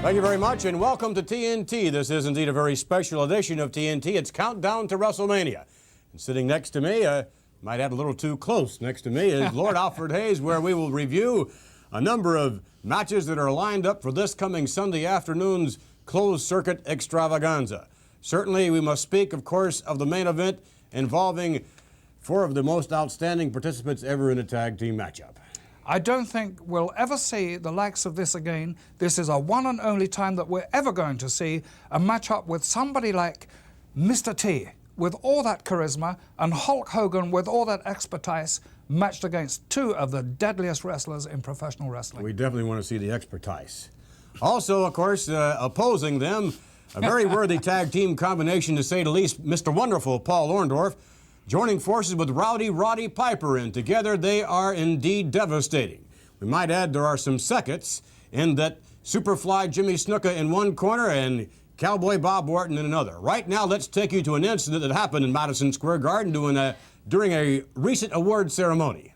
Thank you very much, and welcome to TNT. This is indeed a very special edition of TNT. It's Countdown to WrestleMania. And sitting next to me, might add a little too close next to me, is Lord Alfred Hayes, where we will review a number of matches that are lined up for this coming Sunday afternoon's closed-circuit extravaganza. Certainly, we must speak, of course, of the main event involving four of the most outstanding participants ever in a tag team matchup. I don't think we'll ever see the likes of this again. This is a one and only time that we're ever going to see a matchup with somebody like Mr. T, with all that charisma, and Hulk Hogan with all that expertise, matched against two of the deadliest wrestlers in professional wrestling. We definitely want to see the expertise. Also, of course, opposing them, a very worthy tag team combination, to say the least, Mr. Wonderful Paul Orndorff, joining forces with Rowdy Roddy Piper, and together they are indeed devastating. We might add there are some seconds in that Superfly Jimmy Snuka in one corner and Cowboy Bob Orton in another. Right now, let's take you to an incident that happened in Madison Square Garden during a recent award ceremony.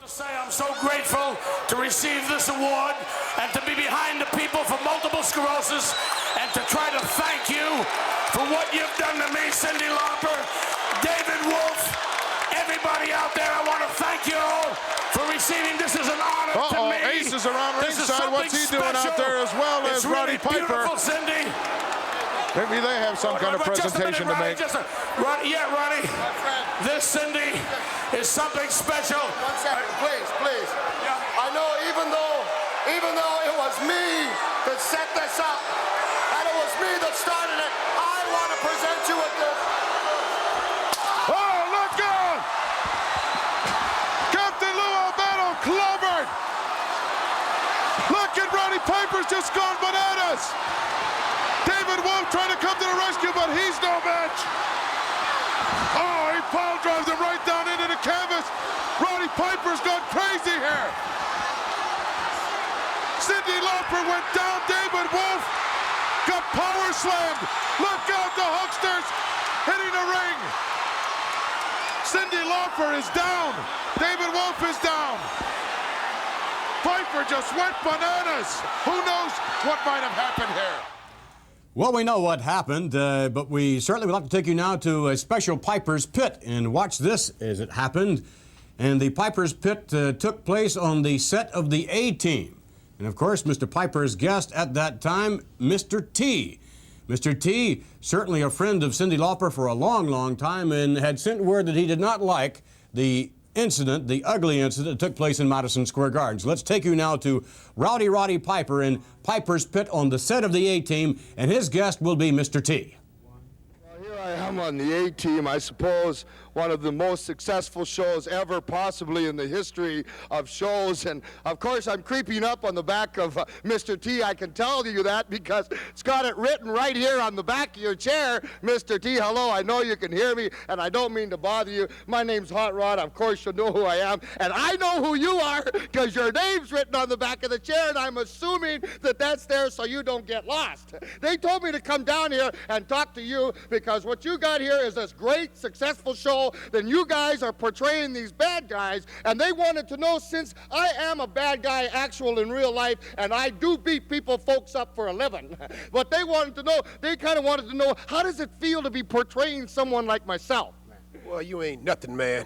To say I'm so grateful to receive this award and to be behind the people for multiple sclerosis and to try to thank you for what you've done to me, Cyndi Lauper, David Wolf, everybody out there. I want to thank you all for receiving this. Is an honor to me. Ace is around ringside. What's he doing out there as well as Roddy Piper? Cyndi. Maybe they have some kind of presentation to make. Roddy, this, Cyndi, is something special. 1 second, please. Yeah. I know even though it was me that set this up, and it was me that started it, I want to present you with this. Oh, look out! Captain Lou Albano clobbered! Look at Roddy Piper's just gone bananas! David Wolf trying to come to the rescue, but he's no match! Oh, he pile drives him right down into the canvas! Roddy Piper's gone crazy here! Cyndi Lauper went down, David Wolf got power slammed! Look out, the Hulksters hitting the ring! Cyndi Lauper is down. David Wolf is down. Piper just went bananas. Who knows what might have happened here? Well, we know what happened, but we certainly would like to take you now to a special Piper's Pit and watch this as it happened. And the Piper's Pit took place on the set of the A-Team. And of course, Mr. Piper's guest at that time, Mr. T. Mr. T, certainly a friend of Cyndi Lauper for a long, long time, and had sent word that he did not like the incident, the ugly incident that took place in Madison Square Garden. So let's take you now to Rowdy Roddy Piper in Piper's Pit on the set of the A-Team, and his guest will be Mr. T. Well, here I am on the A-Team, I suppose one of the most successful shows ever, possibly in the history of shows. And of course, I'm creeping up on the back of Mr. T. I can tell you that because it's got it written right here on the back of your chair. Mr. T, hello, I know you can hear me, and I don't mean to bother you. My name's Hot Rod. Of course, you know who I am. And I know who you are because your name's written on the back of the chair, and I'm assuming that that's there so you don't get lost. They told me to come down here and talk to you because what you got here is this great, successful show. Then you guys are portraying these bad guys, and they wanted to know, since I am a bad guy actual in real life, and I do beat folks up for a living, what they wanted to know, they kind of wanted to know, how does it feel to be portraying someone like myself? Well, you ain't nothing, man.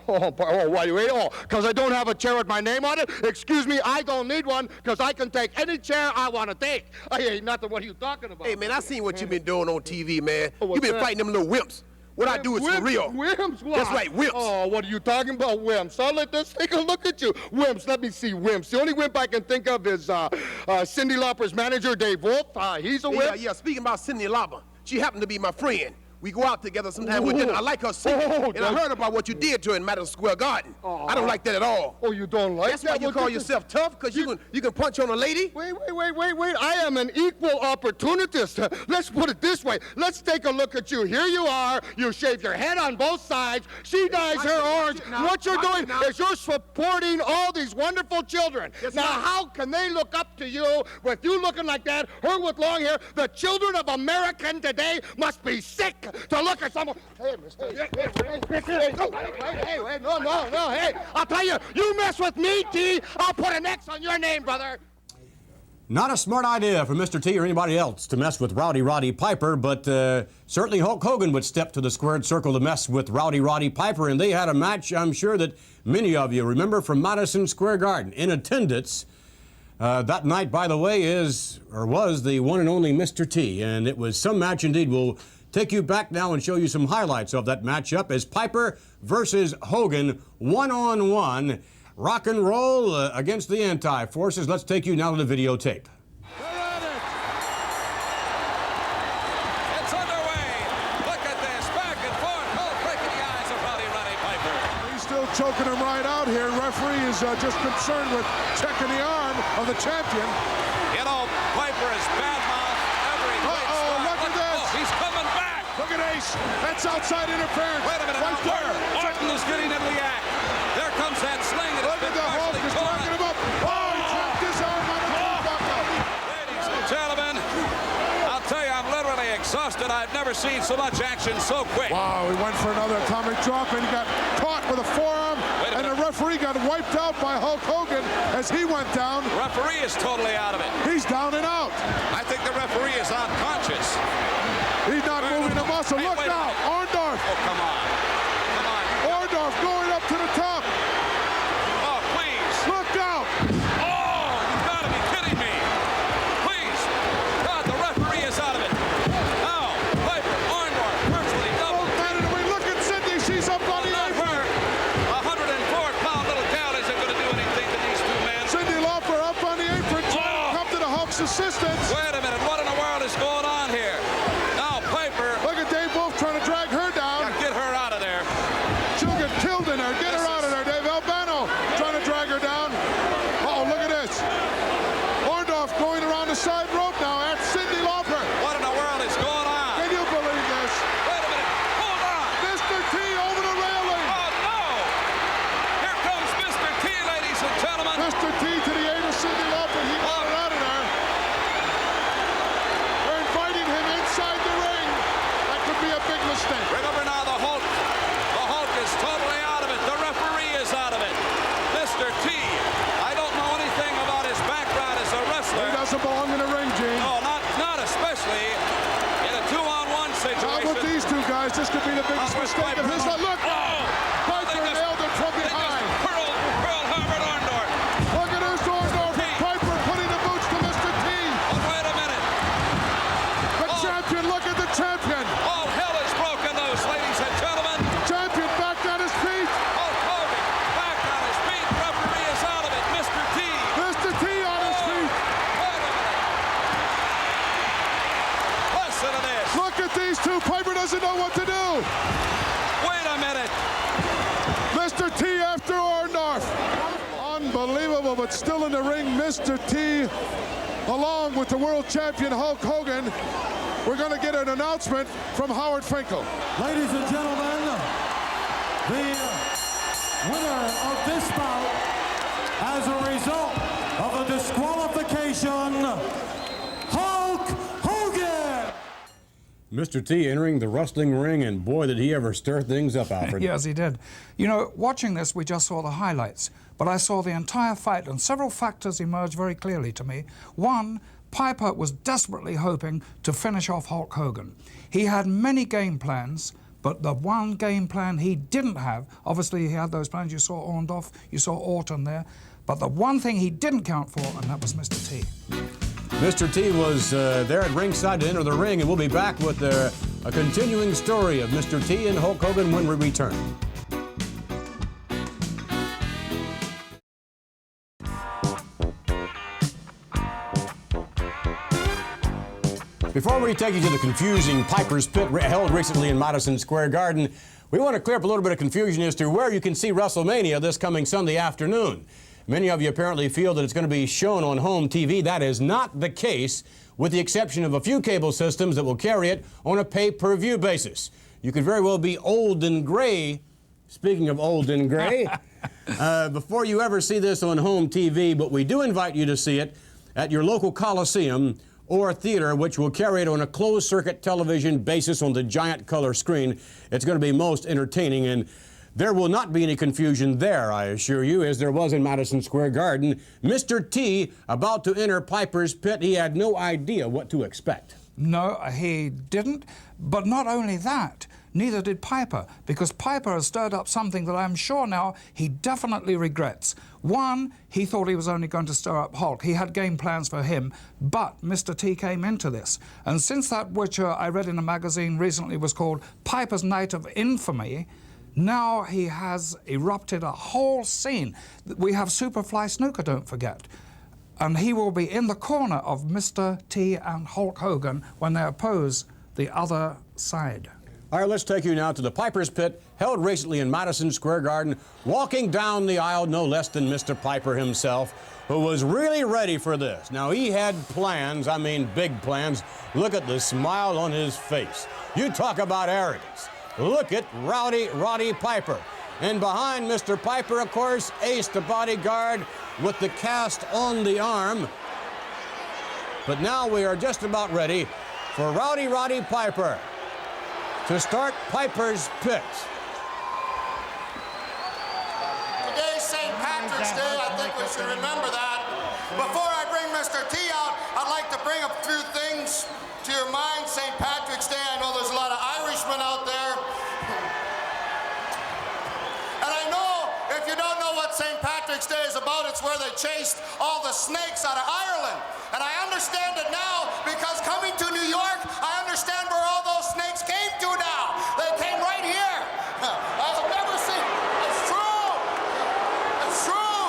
Why you ain't? Oh, because I don't have a chair with my name on it? Excuse me, I don't need one, because I can take any chair I want to take. I ain't nothing. What are you talking about? Hey, man, I seen what you've been doing on TV, man. Oh, You've been that? fighting them little wimps. What I do is for real. Wimps? What? That's right, wimps. Oh, what are you talking about, wimps? Let's take a look at you. Wimps, let me see wimps. The only wimp I can think of is Cyndi Lauper's manager, Dave Wolf. He's a wimp. Yeah, speaking about Cyndi Lauper, she happened to be my friend. We go out together sometimes with dinner. I like her singing, and I heard about what you did to her in Madison Square Garden. I don't like that at all. Oh, you don't like That's that? why you call yourself tough, because you can punch on a lady? Wait. I am an equal opportunist. Let's put it this way. Let's take a look at you. Here you are. You shave your head on both sides. She dyes her orange. What you're doing is you're supporting all these wonderful children. Now, how can they look up to you with you looking like that, her with long hair? The children of America today must be sick to look at someone. Hey, mister. Hey, no, hey. I'll tell you, you mess with me, T, I'll put an X on your name, brother. Not a smart idea for Mr. T or anybody else to mess with Rowdy Roddy Piper, but certainly Hulk Hogan would step to the squared circle to mess with Rowdy Roddy Piper, and they had a match I'm sure that many of you remember from Madison Square Garden. In attendance that night, by the way, was the one and only Mr. T, and it was some match indeed. We'll take you back now and show you some highlights of that matchup as Piper versus Hogan, one-on-one. Rock and roll against the anti-forces. Let's take you now to the videotape. It's underway. Look at this. Back and forth. Hulk breaking the eyes of Rowdy Roddy Piper. He's still choking him right out here. Referee is just concerned with checking the arm of the champion. You know, Piper is bad-mouthed every great spot. Look at this. Oh, he's coming back. Look at Ace. That's outside interference. Wait a minute. Right there. Orton is getting into the act. There comes that sling. Look at the Hulk is dragging him up. Oh, he dropped his arm on the turnbuckle. Ladies and gentlemen, I'll tell you, I'm literally exhausted. I've never seen so much action so quick. Wow, he went for another atomic drop and he got caught with a forearm, and the referee got wiped out by Hulk Hogan as he went down. The referee is totally out of it. He's down and out. I think the referee is unconscious. He's not moving the muscle. Hey, Look wait a out, minute. Orndorff. Oh, come on. Come on. Orndorff going up to the top. Oh, please. Look out. Oh, you've got to be kidding me. Please. God, the referee is out of it. Now, Piper, Orndorff, virtually double. Look at Cindy. She's up on the Not apron. her. A 104-pound little gal isn't going to do anything to these two men. Cindy Lauper up on the apron trying to come to the Hulk's assistance. Wait a minute. What in the world is going on here? Now, Piper. Look at Dave Wolf trying to drag her down. Get her out of there. She'll get killed in there. Get her out of there, Dave. Albano trying to drag her down. Uh-oh, look at this. Orndorff going around the side rope now at Cindy Lauper. What in the world is going on? Can you believe this? Wait a minute. Hold on. Mr. T over the railing. Oh, no. Here comes Mr. T, ladies and gentlemen. Mr. T to the aid of Cindy Lauper. He got her out of there. They're inviting him inside the ring. That could be a big mistake. Remember now, the Hulk. The Hulk is totally out of it. The referee is out of it. Mr. T, I don't know anything about his background as a wrestler. He doesn't belong in the ring, Gene. No, not especially in a two-on-one Not situation. with these two guys. This could be the biggest Where's mistake of his life. Look! Oh! Piper nailed it from They just behind. Pearl Harbor Orndorff. Look at this Orndorff. Piper putting the boots to Mr. T. Oh, wait a minute. The champion, look at the champion. All hell is broken loose, ladies and gentlemen. Champion back on his feet. Hulk Hogan back on his feet. Referee is out of it. Mr. T. Mr. T on his feet. Wait a minute. Listen to this. Look at these two. Piper doesn't know what to do. Wait a minute. Mr. T after Orndorff. Unbelievable, but still in the ring, Mr. T, along with the world champion Hulk Hogan. We're going to get an announcement from Howard Finkel. Ladies and gentlemen, the winner of this bout as a result of a disqualification, Hulk Hogan! Mr. T entering the wrestling ring, and boy, did he ever stir things up, Alfred. Yes, he did. You know, watching this, we just saw the highlights, but I saw the entire fight, and several factors emerged very clearly to me. One, Piper was desperately hoping to finish off Hulk Hogan. He had many game plans, but the one game plan he didn't have, obviously he had those plans. You saw Orndorff, you saw Orton there, but the one thing he didn't count for, and that was Mr. T. Mr. T was there at ringside to enter the ring, and we'll be back with a continuing story of Mr. T and Hulk Hogan when we return. Before we take you to the confusing Piper's Pit held recently in Madison Square Garden, we want to clear up a little bit of confusion as to where you can see WrestleMania this coming Sunday afternoon. Many of you apparently feel that it's going to be shown on home TV. That is not the case, with the exception of a few cable systems that will carry it on a pay-per-view basis. You could very well be old and gray, speaking of old and gray, before you ever see this on home TV, but we do invite you to see it at your local Coliseum or theater, which will carry it on a closed-circuit television basis on the giant color screen. It's going to be most entertaining, and There will not be any confusion there, I assure you, as there was in Madison Square Garden. Mr. T, about to enter Piper's pit, he had no idea what to expect. No, he didn't. But not only that, neither did Piper, because Piper has stirred up something that I'm sure now he definitely regrets. One, he thought he was only going to stir up Hulk. He had game plans for him, but Mr. T came into this. And since that, which I read in a magazine recently was called Piper's Night of Infamy, now he has erupted a whole scene. We have Superfly Snooker, don't forget. And he will be in the corner of Mr. T and Hulk Hogan when they oppose the other side. All right, let's take you now to the Piper's Pit, held recently in Madison Square Garden. Walking down the aisle, no less than Mr. Piper himself, who was really ready for this. Now, he had plans, I mean big plans. Look at the smile on his face. You talk about arrogance. Look at Roddy Piper. And behind Mr. Piper, of course, Ace, the bodyguard, with the cast on the arm. But now we are just about ready for Roddy Piper to start Piper's Pit. Today's St. Patrick's Day, I think we should remember that. Before I bring Mr. T out, I'd like to bring a few things to your mind. St. Patrick's Day, I know there's a lot of Irishmen out there. And I know, if you don't know what St. Patrick's Day is about, it's where they chased all the snakes out of Ireland. And I understand it now, because coming to New York, I understand where all those snakes came to now. They came right here. I've never seen, it's true. It's true.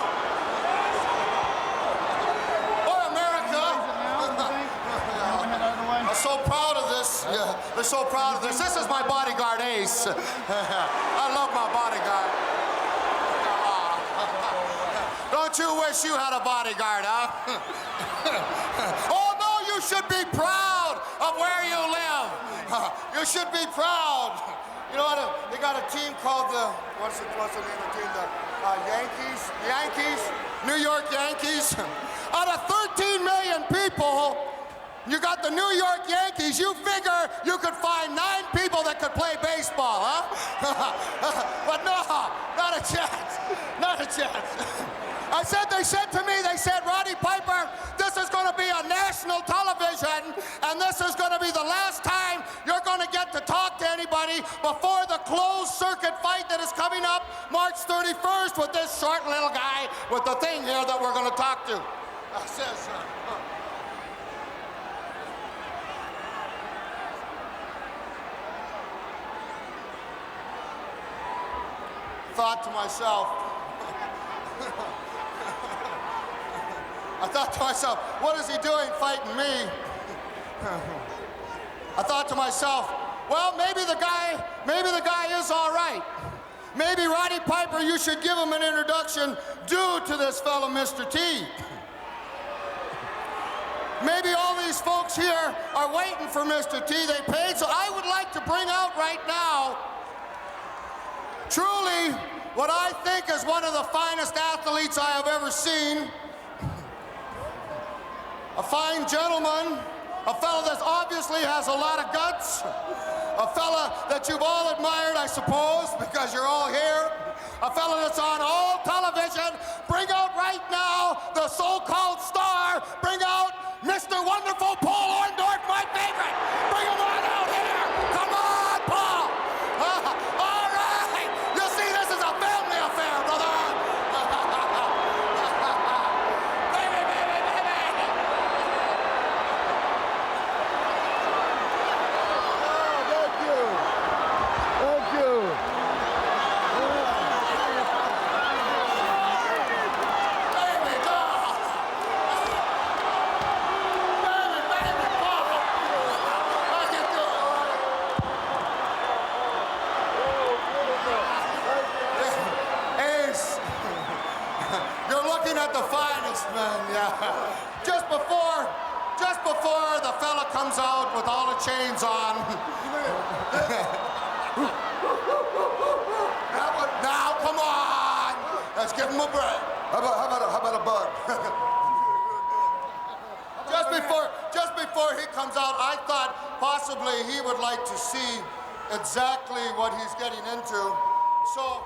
Boy, America. I'm so proud of this. Yeah, they're so proud of this. This is my bodyguard, Ace. I love my bodyguard. Don't you wish you had a bodyguard, huh? Oh, no, you should be proud of where you live. You should be proud. You know what? They got a team called the, what's the name of the team? The Yankees, New York Yankees. Out of 13 million people, you got the New York Yankees. You figure you could find 9 people that could play baseball, huh? But no, not a chance. Not a chance. They said to me, Roddy Piper, this is going to be on national television, and this is going to be the last time you're going to get to talk to anybody before the closed circuit fight that is coming up March 31st with this short little guy with the thing here that we're going to talk to. I says, thought to myself, what is he doing fighting me? I thought to myself, well, maybe the guy is all right. Maybe Roddy Piper, you should give him an introduction due to this fellow, Mr. T. Maybe all these folks here are waiting for Mr. T. They paid, so I would like to bring out right now, truly, what I think is one of the finest athletes I have ever seen. A fine gentleman, a fellow that obviously has a lot of guts, a fella that you've all admired, I suppose, because you're all here, a fella that's on all television. Bring out right now the so-called star. Bring out Mr. Wonderful Paul Orndorff, my favorite. Bring him on out here. Come on, Paul. All right. You see, this is a family affair, brother. Baby, baby, baby. Oh, thank you. Thank you. Baby, doll. Baby, baby, Paul. How you doing? Ace, you're looking at the finest, man, yeah. Just before the fella comes out with all the chains on. Now, come on. Let's give him a break. How about a bug? Just before he comes out, I thought possibly he would like to see exactly what he's getting into. So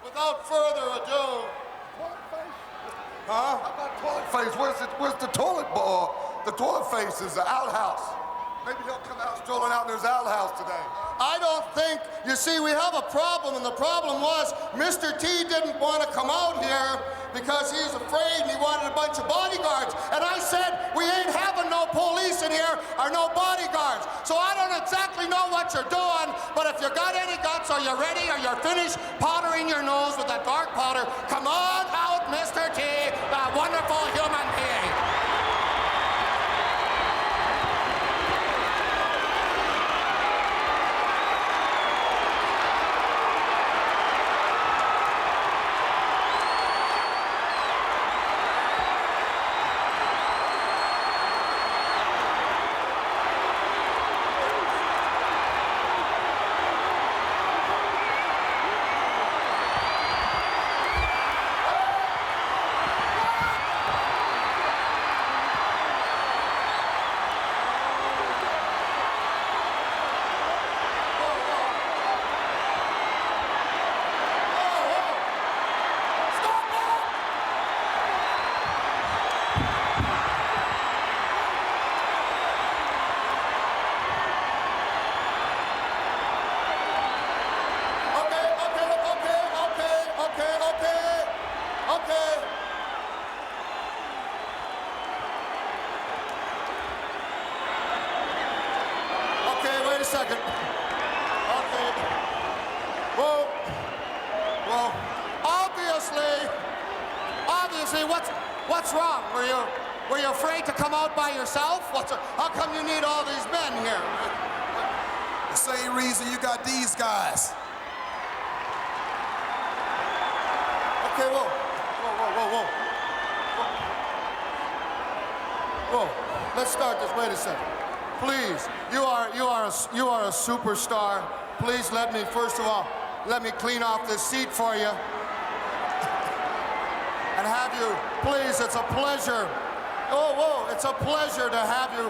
without further ado. Huh? How about toilet face? Where's the toilet bowl? The toilet face is the outhouse. Maybe he'll come out strolling out in his outhouse today. I don't think, you see, we have a problem, and the problem was Mr. T didn't want to come out here because he was afraid and he wanted a bunch of bodyguards. And I said, we ain't having no police in here or no bodyguards. So I don't exactly know what you're doing, but if you got any guts, are you ready? Or you're finished powdering your nose with that dark powder? Come on out, Mr. T, the wonderful human being. Second. Okay. Well, obviously, what's wrong? Were you afraid to come out by yourself? How come you need all these men here? The same reason you got these guys. Okay, whoa. Let's start this. Wait a second. Please, you are a superstar. Please first of all, let me clean off this seat for you. And have you, please, it's a pleasure. Whoa, it's a pleasure to have you.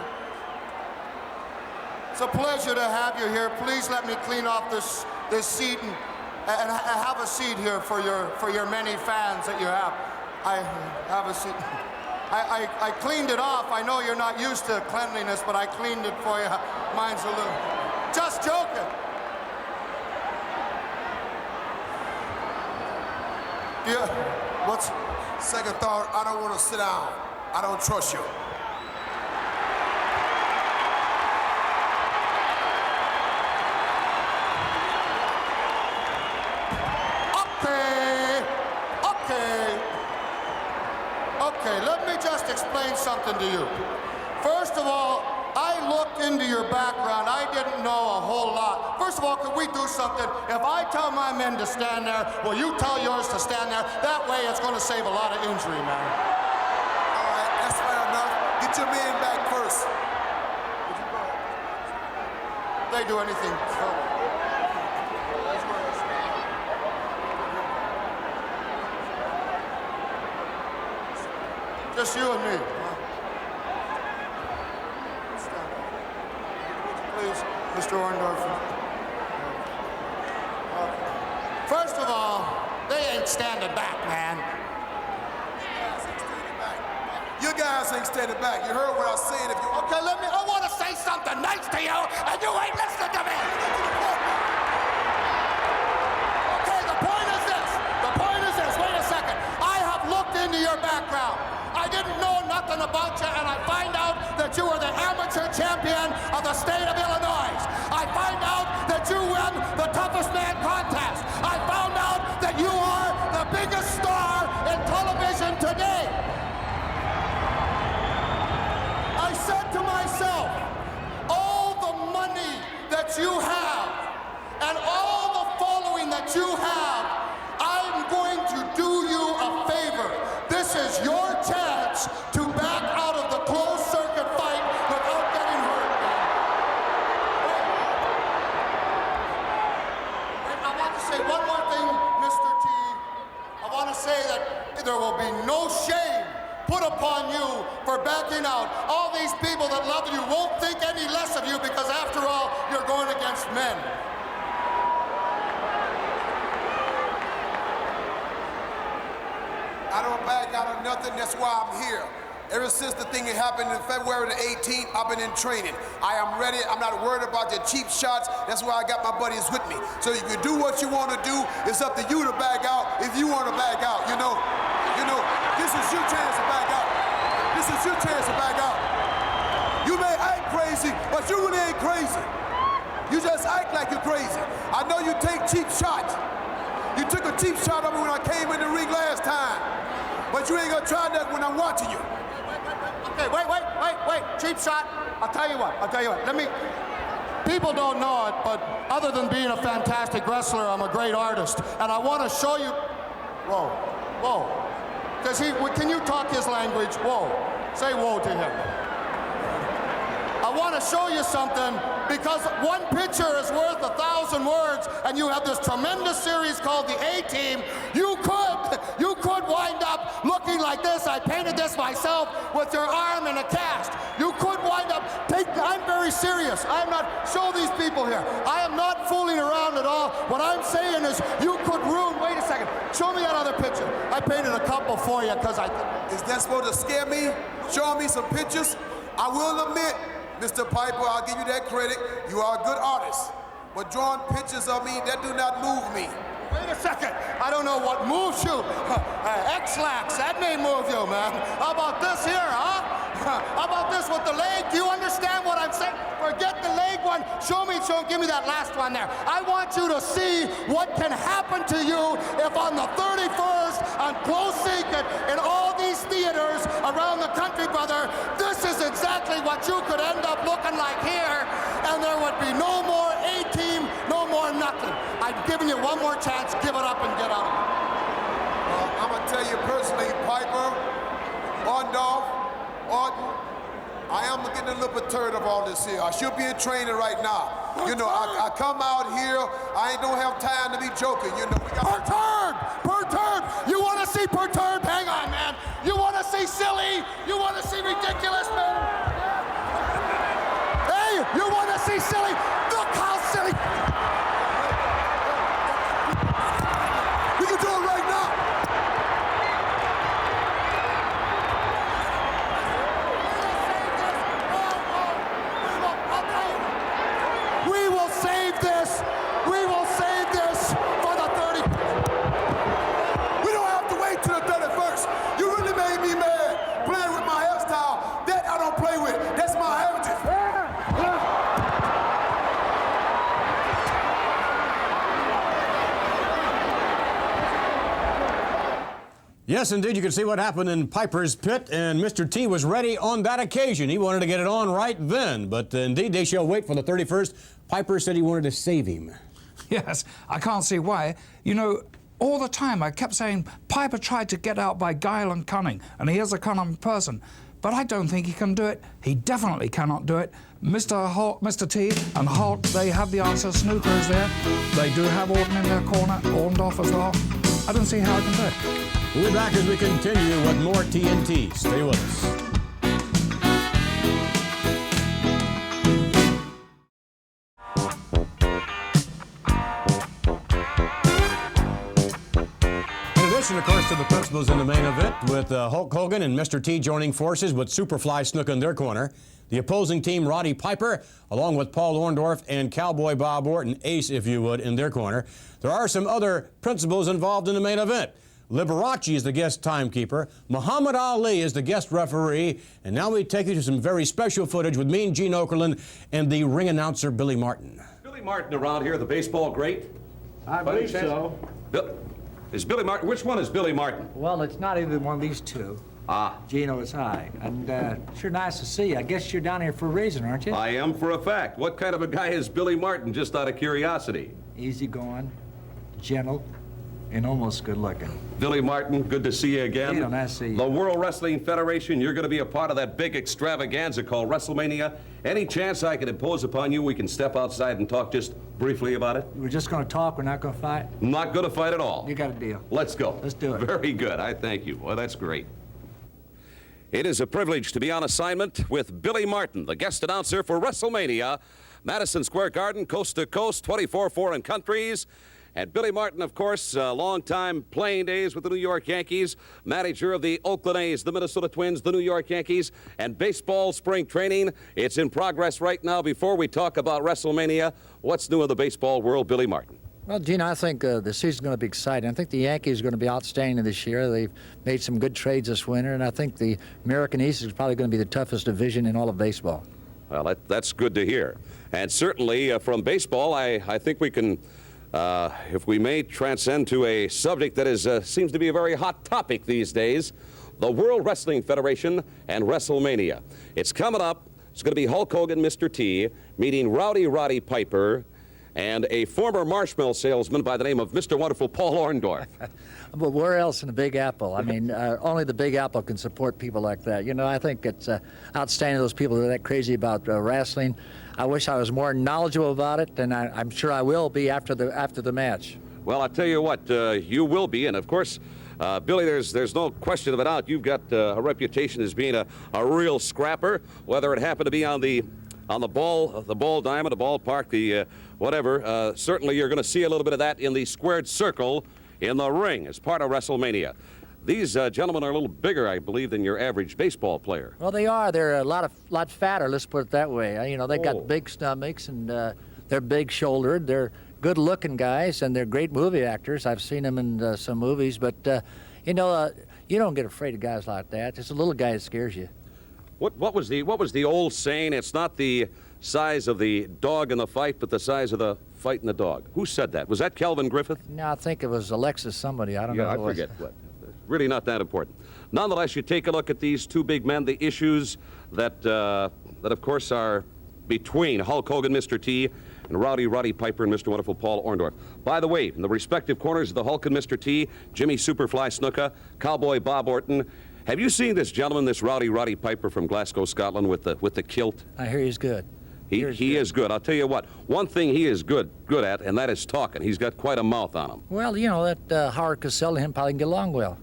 It's a pleasure to have you here. Please let me clean off this seat and have a seat here for your many fans that you have. I have a seat. I cleaned it off. I know you're not used to cleanliness, but I cleaned it for you. Mine's a little... Just joking. Yeah, what's... Second thought, I don't want to sit down. I don't trust you. Okay, let me just explain something to you. First of all, I looked into your background. I didn't know a whole lot. First of all, could we do something? If I tell my men to stand there, will you tell yours to stand there? That way it's going to save a lot of injury, man. All right, that's fair enough. Get your men back first. They do anything. Just you and me. Please, Mr. Orndorff. First of all, they ain't standing back, man. You guys ain't standing back. You heard what I said. If you okay, I want to say something nice to you, and you ain't listening to me. Okay, the point is this. Wait a second. I have looked into your background. I didn't know nothing about you, and I find out that you are the amateur champion of the state of Illinois. I find out that you win the toughest man contest. I found out that you are the biggest star in television today. I said to myself, all the money that you have and all the following that you have, I'm going to do you a favor. This is your chance to back out of the closed circuit fight without getting hurt. Wait, I want to say one more thing, Mr. T. I want to say that there will be no shame put upon you for backing out. All these people that love you won't think any less of you because after all, you're going against men. I don't back out of nothing. That's why I'm here. Ever since the thing that happened in February the 18th, I've been in training. I am ready. I'm not worried about the cheap shots. That's why I got my buddies with me. So you can do what you want to do. It's up to you to back out if you want to back out. You know, this is your chance to back out. This is your chance to back out. You may act crazy, but you really ain't crazy. You just act like you're crazy. I know you take cheap shots. You took a cheap shot of me when I came in the ring last time. But you ain't gonna try that when I'm watching you. Okay, wait. Cheap shot. I'll tell you what. People don't know it, but other than being a fantastic wrestler, I'm a great artist. And I want to show you. Whoa. Can you talk his language? Whoa. Say whoa to him. I want to show you something because one picture is worth 1,000 words, and you have this tremendous series called the A-Team. You could wind up looking like this. I painted this myself with your arm in a cast. You could wind up, I'm very serious. I'm not, show these people here. I am not fooling around at all. What I'm saying is you could ruin, wait a second, show me that other picture. I painted a couple for you because Is that supposed to scare me? Showing me some pictures? I will admit, Mr. Piper, I'll give you that credit. You are a good artist. But drawing pictures of me, that do not move me. Wait a second. I don't know what moves you. X-Lax, that may move you, man. How about this here, huh? How about this with the leg? Do you understand what I'm saying? Forget the leg one. Give me that last one there. I want you to see what can happen to you if on the 31st, on close secret, in all these theaters around the country, brother, this is exactly what you could end up looking like here, and there would be no more A-Team, no more nothing. I've given you one more chance. Give it up and get out of it. I'm going to tell you personally, Piper, Orton, I am getting a little perturbed of all this here. I should be in training right now. You know, I come out here, I don't have time to be joking. You know, we got Perturbed! You want to see perturbed? Hang on, man. You want to see silly? You want to see ridiculous, man? Hey, you want to see silly? Look how silly! We can do it right now. We will save this. We will save this for the 30. We don't have to wait till the 31st. You really made me mad playing with my hairstyle. That I don't play with. That's my heritage. Yes, indeed, you can see what happened in Piper's Pit, and Mr. T was ready on that occasion. He wanted to get it on right then, but indeed, they shall wait for the 31st. Piper said he wanted to save him. Yes, I can't see why. You know, all the time I kept saying Piper tried to get out by guile and cunning, and he is a cunning person. But I don't think he can do it. He definitely cannot do it. Mr. T and Hulk, they have the answer. Snooker is there. They do have Orton in their corner, Orndorff as well. I don't see how I can do it. We'll be back as we continue with more TNT. Stay with us. In addition, of course, to the principals in the main event, with Hulk Hogan and Mr. T joining forces with Superfly Snook in their corner, the opposing team, Roddy Piper, along with Paul Orndorff and Cowboy Bob Orton, Ace, if you would, in their corner. There are some other principals involved in the main event. Liberace is the guest timekeeper. Muhammad Ali is the guest referee. And now we take you to some very special footage with Mean Gene Okerlund and the ring announcer, Billy Martin. Billy Martin around here, the baseball great? I believe so. Is Billy Martin, which one is Billy Martin? Well, it's not either one of these two. Ah. Gino is I. And sure nice to see you. I guess you're down here for a reason, aren't you? I am for a fact. What kind of a guy is Billy Martin, just out of curiosity? Easygoing, gentle, and almost good looking. Billy Martin, good to see you again. Gino, nice to see you. The World Wrestling Federation, you're going to be a part of that big extravaganza called WrestleMania. Any chance I can impose upon you, we can step outside and talk just briefly about it? We're just going to talk, we're not going to fight? Not going to fight at all. You got a deal. Let's go. Let's do it. Very good, I thank you. Well, that's great. It is a privilege to be on assignment with Billy Martin, the guest announcer for WrestleMania, Madison Square Garden, coast to coast, 24 foreign countries. And Billy Martin, of course, long-time playing days with the New York Yankees, manager of the Oakland A's, the Minnesota Twins, the New York Yankees, and baseball spring training. It's in progress right now. Before we talk about WrestleMania, what's new in the baseball world, Billy Martin? Well, Gene, I think the season's going to be exciting. I think the Yankees are going to be outstanding this year. They've made some good trades this winter, and I think the American East is probably going to be the toughest division in all of baseball. Well, that's good to hear. And certainly from baseball, I think we can, if we may, transcend to a subject that is seems to be a very hot topic these days, the World Wrestling Federation and WrestleMania. It's coming up. It's going to be Hulk Hogan, Mr. T, meeting Roddy Piper, and a former marshmallow salesman by the name of Mr. Wonderful Paul Orndorff. But where else in the Big Apple? I mean, only the Big Apple can support people like that. You know, I think it's outstanding those people that are that crazy about wrestling. I wish I was more knowledgeable about it, and I'm sure I will be after the match. Well, I'll tell you what, you will be, and of course, Billy, there's no question of it out. You've got a reputation as being a real scrapper, whether it happened to be on the ball diamond, the ballpark, the whatever. Certainly you're going to see a little bit of that in the squared circle in the ring as part of WrestleMania. These gentlemen are a little bigger, I believe, than your average baseball player. Well, they are. They're a lot fatter, let's put it that way. You know, they got big stomachs, and they're big-shouldered. They're good-looking guys, and they're great movie actors. I've seen them in some movies, but, you know, you don't get afraid of guys like that. It's a little guy that scares you. What was the old saying? It's not the size of the dog in the fight, but the size of the fight in the dog. Who said that? Was that Calvin Griffith? No, I think it was Alexis somebody. I don't know. Yeah, I forget. Really not that important. Nonetheless, you take a look at these two big men, the issues that of course, are between Hulk Hogan, Mr. T, and Roddy Piper and Mr. Wonderful Paul Orndorff. By the way, in the respective corners of the Hulk and Mr. T, Jimmy Superfly Snuka, Cowboy Bob Orton. Have you seen this gentleman, this Roddy Piper from Glasgow, Scotland, with the kilt? I hear he's good. He is good. I'll tell you what, one thing he is good at, and that is talking. He's got quite a mouth on him. Well, you know, that Howard Cosell and him probably can get along well.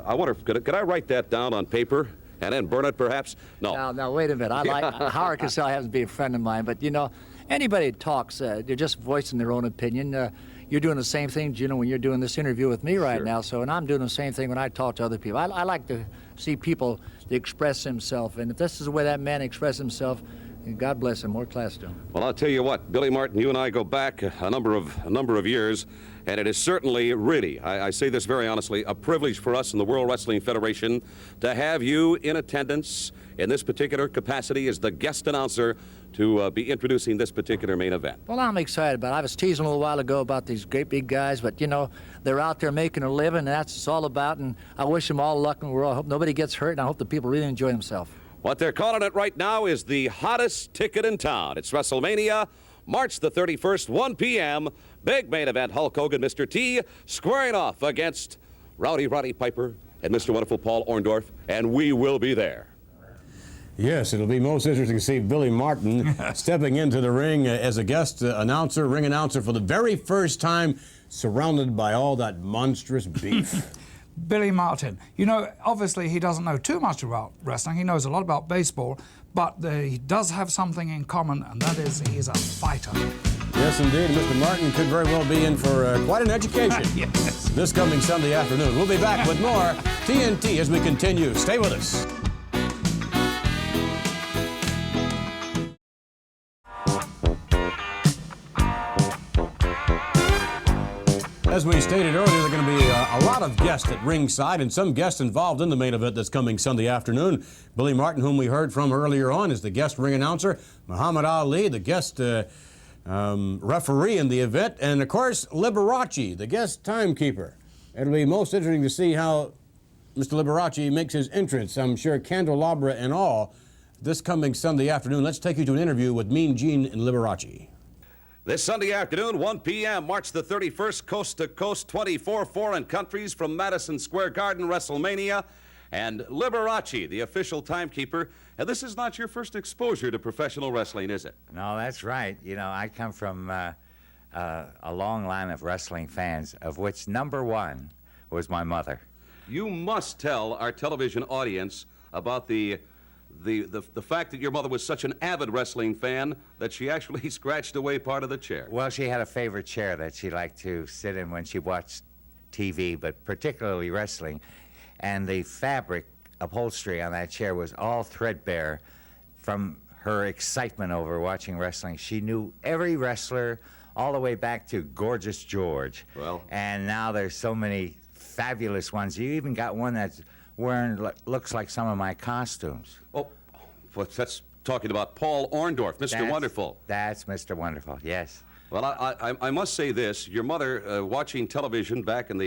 I wonder, could I write that down on paper and then burn it, perhaps? No. Now, wait a minute. I like Howard Cosell happens to be a friend of mine, but, you know, anybody that talks, they're just voicing their own opinion. You're doing the same thing, Gino, when you're doing this interview with me right now, and I'm doing the same thing when I talk to other people. I like to see people that express themselves, and if this is the way that man expresses himself, God bless him, more class to him. Well, I'll tell you what, Billy Martin, you and I go back a number of years, and it is certainly, really, I say this very honestly, a privilege for us in the World Wrestling Federation to have you in attendance in this particular capacity as the guest announcer to be introducing this particular main event. Well, I'm excited about it. I was teasing a little while ago about these great big guys, but, you know, they're out there making a living, and that's what it's all about, and I wish them all luck in the world. I hope nobody gets hurt, and I hope the people really enjoy themselves. What they're calling it right now is the hottest ticket in town. It's WrestleMania, March the 31st, 1 p.m. Big main event, Hulk Hogan, Mr. T, squaring off against Roddy Piper and Mr. Wonderful Paul Orndorff, and we will be there. Yes, it'll be most interesting to see Billy Martin stepping into the ring as a guest announcer, ring announcer for the very first time, surrounded by all that monstrous beef. Billy Martin. You know, obviously he doesn't know too much about wrestling. He knows a lot about baseball, but he does have something in common, and that is he's a fighter. Yes, indeed. Mr. Martin could very well be in for quite an education yes. This coming Sunday afternoon. We'll be back with more TNT as we continue. Stay with us. As we stated earlier, there are going to be a lot of guests at ringside and some guests involved in the main event that's coming Sunday afternoon. Billy Martin, whom we heard from earlier on, is the guest ring announcer. Muhammad Ali, the guest referee in the event. And, of course, Liberace, the guest timekeeper. It'll be most interesting to see how Mr. Liberace makes his entrance. I'm sure candelabra and all this coming Sunday afternoon. Let's take you to an interview with Mean Gene and Liberace. This Sunday afternoon, 1 p.m., March the 31st, coast to coast, 24 foreign countries from Madison Square Garden, WrestleMania, and Liberace, the official timekeeper. And this is not your first exposure to professional wrestling, is it? No, that's right. You know, I come from a long line of wrestling fans, of which number one was my mother. You must tell our television audience about the the fact that your mother was such an avid wrestling fan that she actually scratched away part of the chair. Well, she had a favorite chair that she liked to sit in when she watched TV, but particularly wrestling. And the fabric upholstery on that chair was all threadbare from her excitement over watching wrestling. She knew every wrestler all the way back to Gorgeous George. Well. And now there's so many fabulous ones. You even got one that's wearing, looks like some of my costumes. Oh, but that's talking about Paul Orndorff, Mr. Wonderful. That's Mr. Wonderful, yes. Well, I must say this. Your mother, watching television back in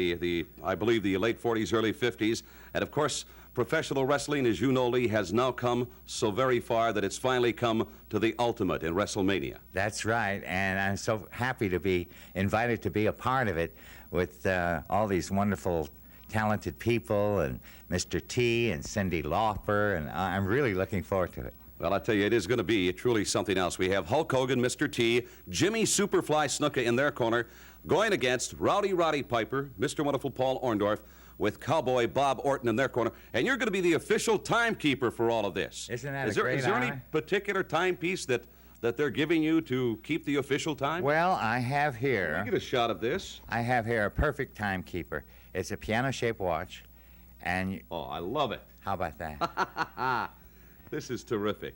I believe, the late 40s, early 50s, and of course, professional wrestling, as you know, Lee, has now come so very far that it's finally come to the ultimate in WrestleMania. That's right, and I'm so happy to be invited to be a part of it with all these wonderful, talented people, and Mr. T and Cyndi Lauper, and I'm really looking forward to it. Well, I tell you, it is going to be truly something else. We have Hulk Hogan, Mr. T, Jimmy Superfly Snuka in their corner, going against Rowdy Roddy Piper, Mr. Wonderful Paul Orndorff, with Cowboy Bob Orton in their corner. And you're going to be the official timekeeper for all of this. Isn't that a great honor? Is there any particular timepiece that they're giving you to keep the official time? Well, I have here... Let me get a shot of this. I have here a perfect timekeeper. It's a piano-shaped watch, and... Oh, I love it. How about that? This is terrific.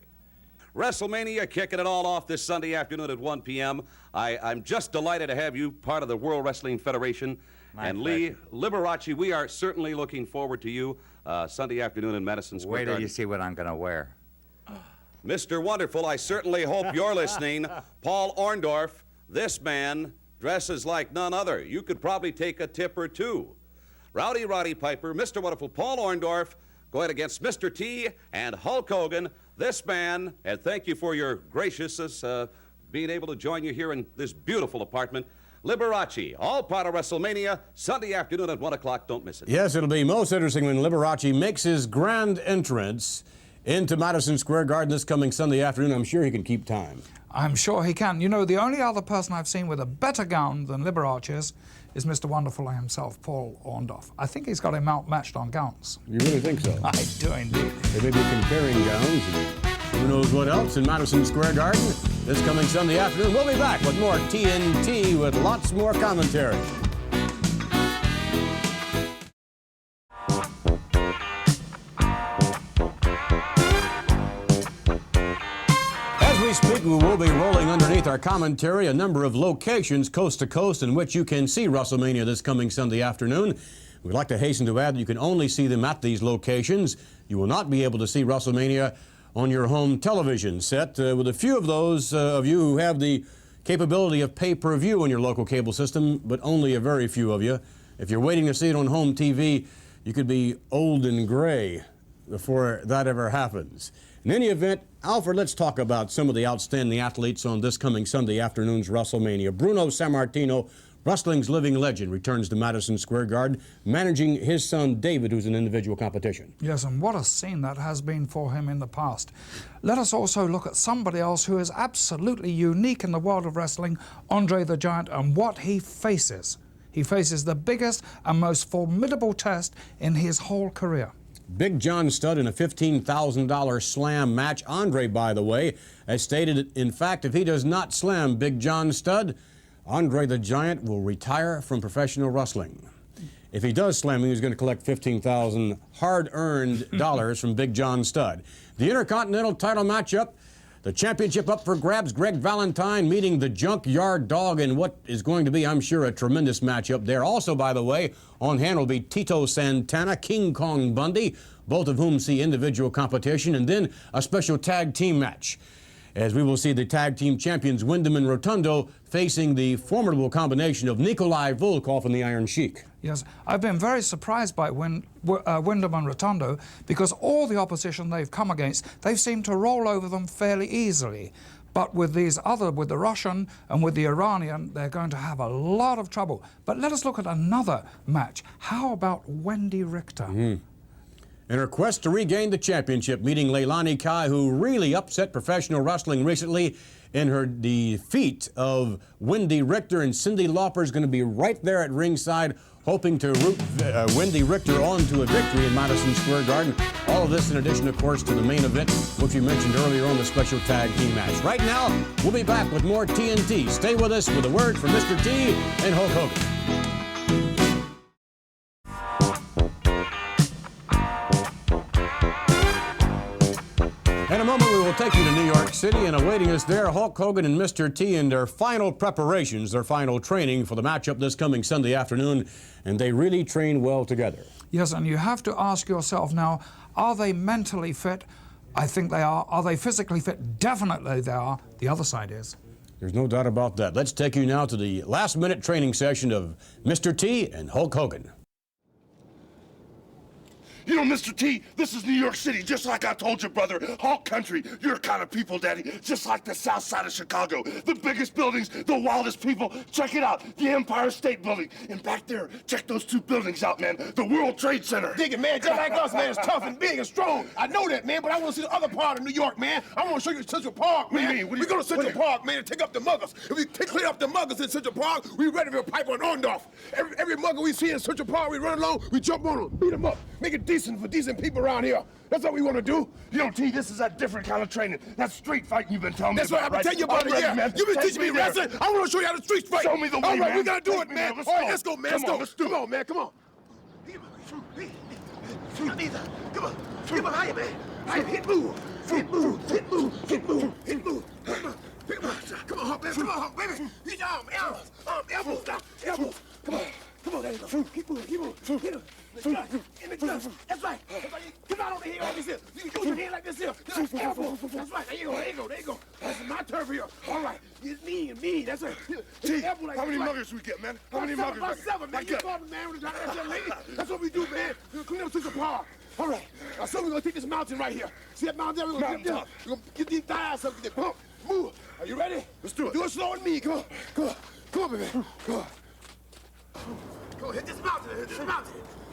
WrestleMania kicking it all off this Sunday afternoon at 1 p.m. I'm just delighted to have you part of the World Wrestling Federation. My pleasure. Lee Liberace, we are certainly looking forward to you Sunday afternoon in Madison Square Wait till Garden. you see what I'm going to wear. Mr. Wonderful, I certainly hope you're listening. Paul Orndorff, this man dresses like none other. You could probably take a tip or two. Rowdy Roddy Piper, Mr. Wonderful Paul Orndorff, going against Mr. T and Hulk Hogan. This man, and thank you for your graciousness being able to join you here in this beautiful apartment. Liberace, all part of WrestleMania, Sunday afternoon at 1 o'clock. Don't miss it. Yes, it'll be most interesting when Liberace makes his grand entrance into Madison Square Garden this coming Sunday afternoon. I'm sure he can keep time. I'm sure he can. You know, the only other person I've seen with a better gown than Liberace's is Mr. Wonderful himself, Paul Orndorff. I think he's got him outmatched on gowns. You really think so? I do indeed. They may be comparing gowns and who knows what else in Madison Square Garden this coming Sunday afternoon. We'll be back with more TNT with lots more commentary. Speak, we will be rolling underneath our commentary a number of locations coast to coast in which you can see WrestleMania this coming Sunday afternoon. We'd like to hasten to add that you can only see them at these locations. You will not be able to see WrestleMania on your home television set, with a few of those of you who have the capability of pay-per-view on your local cable system, but only a very few of you. If you're waiting to see it on home TV, you could be old and gray before that ever happens. In any event, Alfred, let's talk about some of the outstanding athletes on this coming Sunday afternoon's WrestleMania. Bruno Sammartino, wrestling's living legend, returns to Madison Square Garden, managing his son David, who's in individual competition. Yes, and what a scene that has been for him in the past. Let us also look at somebody else who is absolutely unique in the world of wrestling, Andre the Giant, and what he faces. He faces the biggest and most formidable test in his whole career. Big John Studd in a $15,000 slam match. Andre, by the way, has stated, in fact, if he does not slam Big John Studd, Andre the Giant will retire from professional wrestling. If he does slam him, he's going to collect $15,000 hard-earned dollars from Big John Studd. The Intercontinental title matchup, the championship up for grabs, Greg Valentine meeting the Junkyard Dog in what is going to be, I'm sure, a tremendous matchup there. Also, by the way, on hand will be Tito Santana, King Kong Bundy, both of whom see individual competition, and then a special tag team match, as we will see the tag team champions Wyndham and Rotundo facing the formidable combination of Nikolai Volkov and the Iron Sheik. Yes, I've been very surprised by Wyndham and Rotundo, because all the opposition they've come against, they've seemed to roll over them fairly easily. But with these with the Russian and with the Iranian, they're going to have a lot of trouble. But let us look at another match. How about Wendy Richter? In her quest to regain the championship, meeting Leilani Kai, who really upset professional wrestling recently in her defeat of Wendy Richter, and Cyndi Lauper is going to be right there at ringside hoping to root Wendy Richter on to a victory in Madison Square Garden. All of this in addition, of course, to the main event, which we mentioned earlier on, the special tag team match. Right now, we'll be back with more TNT. Stay with us with a word from Mr. T and Hulk Hogan. In a moment, we will take you to New York City, and awaiting us there, Hulk Hogan and Mr. T in their final preparations, their final training for the matchup this coming Sunday afternoon, and they really train well together. Yes, and you have to ask yourself now, are they mentally fit? I think they are. Are they physically fit? Definitely they are. The other side is. There's no doubt about that. Let's take you now to the last-minute training session of Mr. T and Hulk Hogan. You know, Mr. T, this is New York City, just like I told you, brother. Hulk country, your kind of people, Daddy. Just like the south side of Chicago. The biggest buildings, the wildest people. Check it out, the Empire State Building. And back there, check those two buildings out, man. The World Trade Center. Dig it, man. Just like us, man. It's tough and big and strong. I know that, man, but I want to see the other part of New York, man. I want to show you Central Park, man. What do you mean? We go to Central Park, man, and take up the muggers. If we clear up the muggers in Central Park, we ready for a pipe on off. Every mugger we see in Central Park, we run along, we jump on them, beat them up, make it decent for decent people around here. That's what we want to do. You know, T, this is a different kind of training. That's street fighting you've been telling me That's about, what I've been right? telling you about it, Ready, yeah. man. You've been Take teaching me there. wrestling. I want to show you how to street fight. Show me the way, All right, man. we got to do Take it, me man. there. All right, Let's let's go. go, man. Come Let's go. on, let's do it. Come on, man. Come on. Come on. Get behind you, man. Hit move. Hit move. Hit move. Hit move. Hit move. Come on, Hulk, man. Come on, Hulk, baby. Reach your elbows. Elbows. Come on. Come on, there you go. Keep moving. Hit him. In the gut. That's right. Come out over here like this here. You can use your hand like this here. That's right. There you go. That's my turf here. All right. It's me. That's right. T, how many muggers we get, man? How many muggers? About 7, man. You called me, man. That's your lady. That's what we do, man. We'll clean up Central Park. All right. Now, so we're going to take this mountain right here. See that mountain there? We're going to get down. We're going to get these thighs up. Get that pump. Move. Are you ready? Let's do it. Do it slow with me. Come on, baby. Come on. Come on, hit this mountain.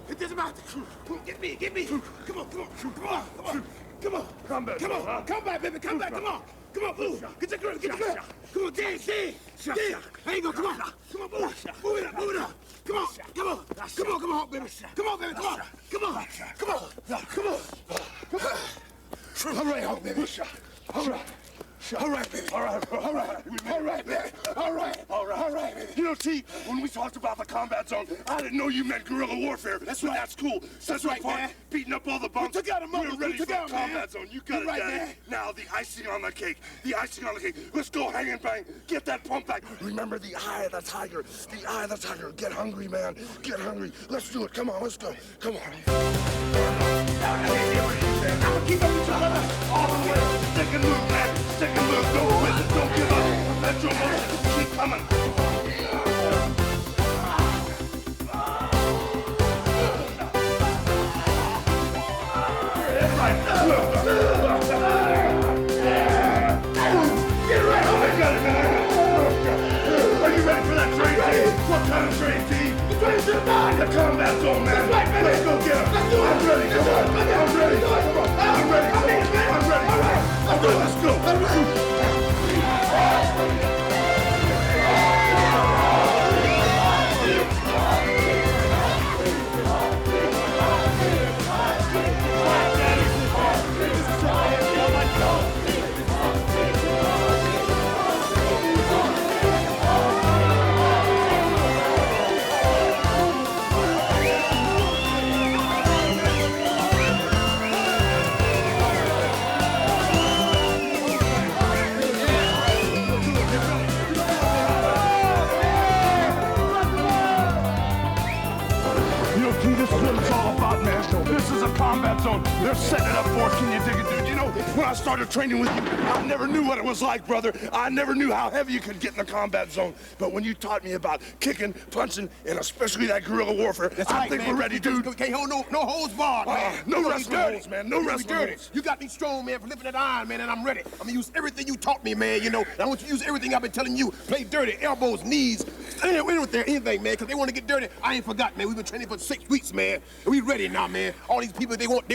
Get me. Come on. Come back, baby. Come back. Come on, move. Get your grip. Come on, dig. There you go. Come on, move. Move it up. Come on, Hulk, baby. Come on. All right, Hulk, baby. All right, baby. You know, T, when we talked about the combat zone, I didn't know you meant guerrilla warfare. That's right. That's cool. Central Park, man. beating up all the bums. We took out a mother. We're ready for the man. combat zone. You got it, right, Daddy. man. Now, the icing on the cake. Let's go hang and bang. Get that pump back. Remember the eye of the tiger. Get hungry, man. Get hungry. Let's do it. Come on, let's go. Come on. Keep up with your brother. All the way. Stick and move, man. Stick and move. Don't quit it. Don't give up. Let your motor keep coming. That's right. Get ready. I got it, man. Are you ready for that train, T? What kind of train, T? The train's in the combat zone, man. Let's go get him. Let's do it. I'm ready. Come on. I'm ready. Come on. I'm ready. I'm ready. All right. Let's go. This is what it's all about, man. This is a combat zone. They're setting it up for us. Can you dig it, dude? You know, when I started training with you, I never knew what it was like, brother. I never knew how heavy you could get in a combat zone. But when you taught me about kicking, punching, and especially that guerrilla warfare, I think we're ready, dude. Can't hold no holds barred, man. No wrestling holds, man. No wrestling holds. You got me strong, man, for lifting that iron, man, and I'm ready. I'm gonna use everything you taught me, man, you know. And I want you to use everything I've been telling you. Play dirty, elbows, knees, anything, man, because they want to get dirty. I ain't forgot, man. We've been training for 6 streets, man. And we ready now, man. All these people, they want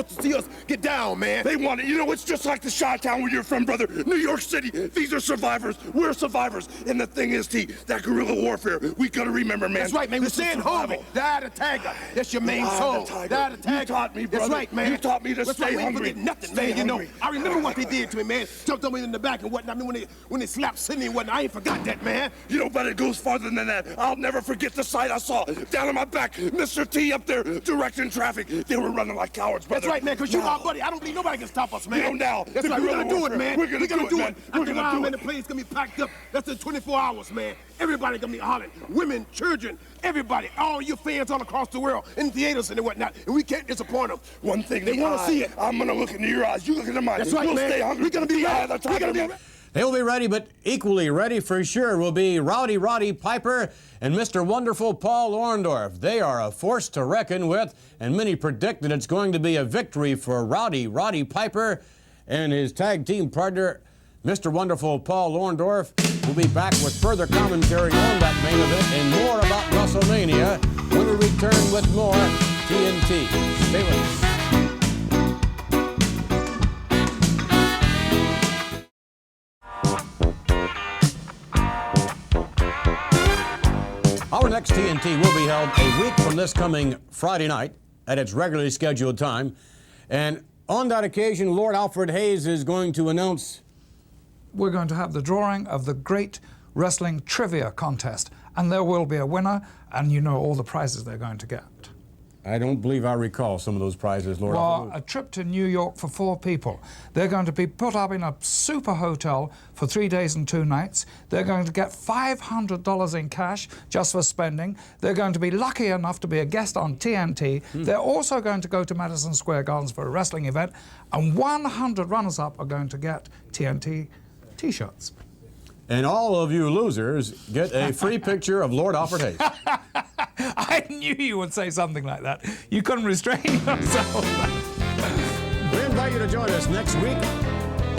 to see us get down, man. They want it. You know, it's just like the Chi-Town where you're from, brother. New York City. These are survivors. We're survivors. And the thing is, T, that guerrilla warfare, we gotta remember, man. That's right, man. We're saying hungry. Die the tiger. That's your main song. Die the tiger. You taught me, brother. That's right, man. You taught me to stay hungry. Nothing, Stay man. You know, hungry. I remember what they did to me, man. Jumped on me in the back and whatnot. I mean, when they slapped Sidney and whatnot, I ain't forgot that, man. You know, but it goes farther than that. I'll never forget the sight I saw down on my back. Mr. T up there directing traffic. They were running like cowards, brother. That's right, man, because you our buddy. I don't think nobody can stop us, man. You know, now. That's right, we're gonna do it, man. We're gonna do it. We're gonna do it. Man, the plane's gonna be packed up. That's in 24 hours, man. Everybody gonna be hollering. Women, children, everybody. All your fans all across the world in theaters and whatnot. And we can't disappoint them. One thing, they want to see it. I'm gonna look into your eyes. You look into mine. That's right, we'll man. Stay hungry. We're gonna be ready. We're gonna be ready. They will be ready, but equally ready for sure will be Rowdy Roddy Piper and Mr. Wonderful Paul Orndorff. They are a force to reckon with, and many predict that it's going to be a victory for Rowdy Roddy Piper and his tag team partner, Mr. Wonderful Paul Orndorff. We'll be back with further commentary on that main event and more about WrestleMania when we return with more TNT. Stay with us. Our next TNT will be held a week from this coming Friday night at its regularly scheduled time. And on that occasion, Lord Alfred Hayes is going to announce... We're going to have the drawing of the Great Wrestling Trivia Contest. And there will be a winner, and you know all the prizes they're going to get. I don't believe I recall some of those prizes, Lord Well, Alfred. a trip to New York for 4 people. They're going to be put up in a super hotel for 3 days and 2 nights. They're going to get $500 in cash just for spending. They're going to be lucky enough to be a guest on TNT. They're also going to go to Madison Square Gardens for a wrestling event. And 100 runners-up are going to get TNT T-shirts. And all of you losers get a free picture of Lord Alfred Hayes. I knew you would say something like that. You couldn't restrain yourself. We invite you to join us next week,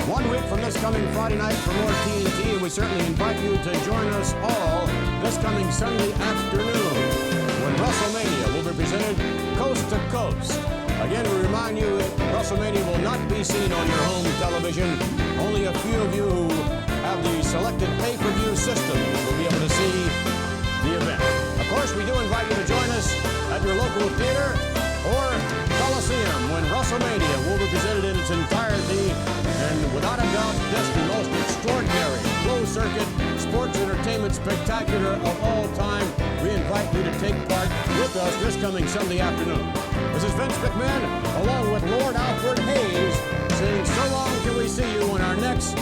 1 week from this coming Friday night for more TNT, and we certainly invite you to join us all this coming Sunday afternoon when WrestleMania will be presented coast to coast. Again, we remind you that WrestleMania will not be seen on your home television. Only a few of you who have the selected pay-per-view system will be able to see the event. Of course, we do invite you to join us at your local theater or Coliseum when WrestleMania will be presented in its entirety. And without a doubt, this the most extraordinary closed-circuit sports entertainment spectacular of all time. We invite you to take part with us this coming Sunday afternoon. This is Vince McMahon, along with Lord Alfred Hayes, saying so long till we see you on our next